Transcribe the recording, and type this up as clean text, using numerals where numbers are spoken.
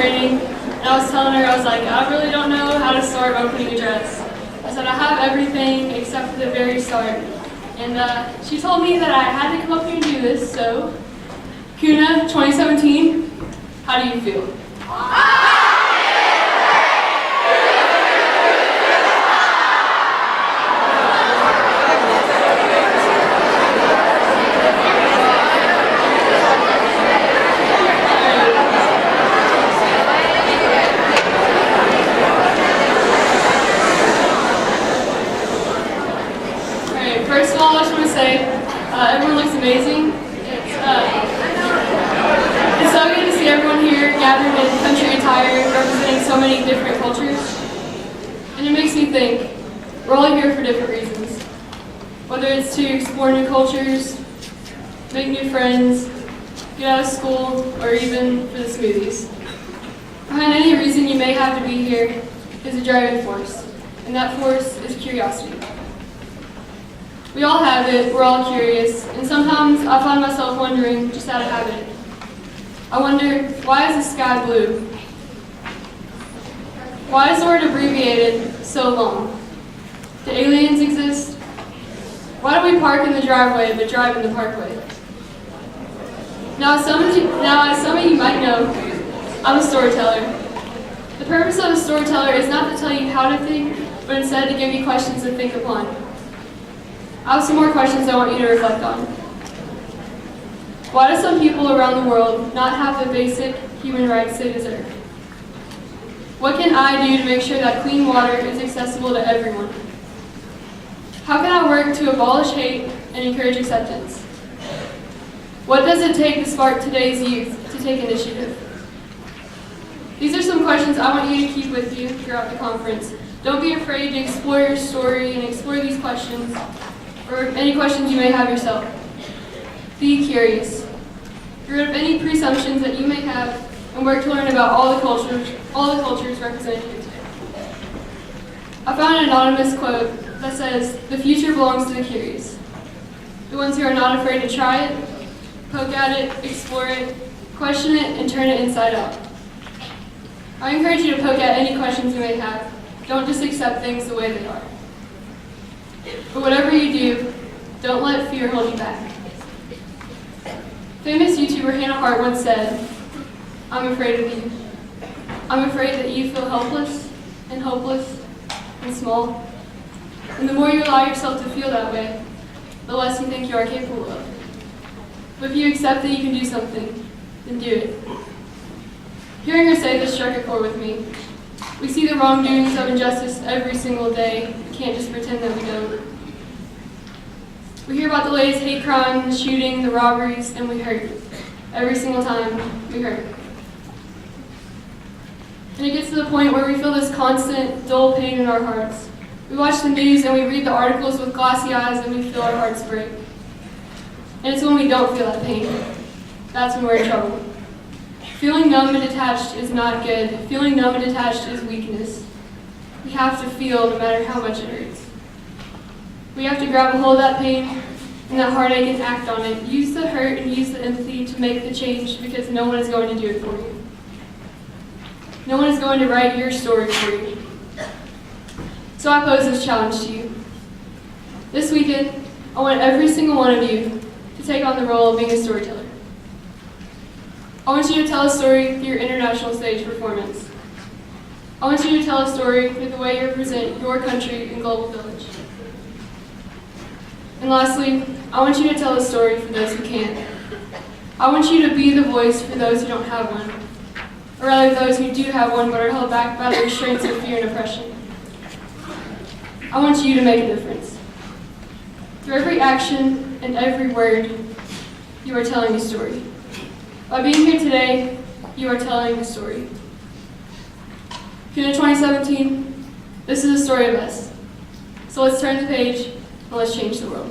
training, and I was telling her, I was like, I really don't know how to start opening a dress. I said, I have everything except for the very start. And she told me that I had to come up here and do this, so KUNA 2017, how do you feel? First of all, I just want to say, everyone looks amazing. It's so good to see everyone here gathered in country attire, representing so many different cultures. And it makes me think, we're all here for different reasons. Whether it's to explore new cultures, make new friends, get out of school, or even for the smoothies. Behind any reason you may have to be here is a driving force, and that force is curiosity. We all have it, we're all curious, and sometimes I find myself wondering just out of habit. I wonder, why is the sky blue? Why is the word abbreviated so long? Do aliens exist? Why do we park in the driveway but drive in the parkway? Now, as some of you might know, I'm a storyteller. The purpose of a storyteller is not to tell you how to think, but instead to give you questions to think upon. I have some more questions I want you to reflect on. Why do some people around the world not have the basic human rights they deserve? What can I do to make sure that clean water is accessible to everyone? How can I work to abolish hate and encourage acceptance? What does it take to spark today's youth to take initiative? These are some questions I want you to keep with you throughout the conference. Don't be afraid to explore your story and explore these questions, or any questions you may have yourself. Be curious. Get rid of any presumptions that you may have and work to learn about all the cultures represented here today. I found an anonymous quote that says, "The future belongs to the curious. The ones who are not afraid to try it, poke at it, explore it, question it, and turn it inside out." I encourage you to poke at any questions you may have. Don't just accept things the way they are. But whatever you do, don't let fear hold you back. Famous YouTuber Hannah Hart once said, "I'm afraid of you. I'm afraid that you feel helpless and hopeless and small. And the more you allow yourself to feel that way, the less you think you are capable of. But if you accept that you can do something, then do it." Hearing her say this struck a chord with me. We see the wrongdoings of injustice every single day. We can't just pretend that we don't. We hear about the latest hate crime, the shooting, the robberies, and we hurt. Every single time, we hurt. And it gets to the point where we feel this constant, dull pain in our hearts. We watch the news and we read the articles with glassy eyes and we feel our hearts break. And it's when we don't feel that pain. That's when we're in trouble. Feeling numb and detached is not good. Feeling numb and detached is weakness. We have to feel no matter how much it hurts. We have to grab a hold of that pain and that heartache and act on it. Use the hurt and use the empathy to make the change, because no one is going to do it for you. No one is going to write your story for you. So I pose this challenge to you. This weekend, I want every single one of you to take on the role of being a storyteller. I want you to tell a story through your international stage performance. I want you to tell a story through the way you represent your country and global village. And lastly, I want you to tell a story for those who can't. I want you to be the voice for those who don't have one, or rather those who do have one but are held back by the restraints of fear and oppression. I want you to make a difference. Through every action and every word, you are telling a story. By being here today, you are telling a story. KUNA 2017, this is a story of us. So let's turn the page and let's change the world.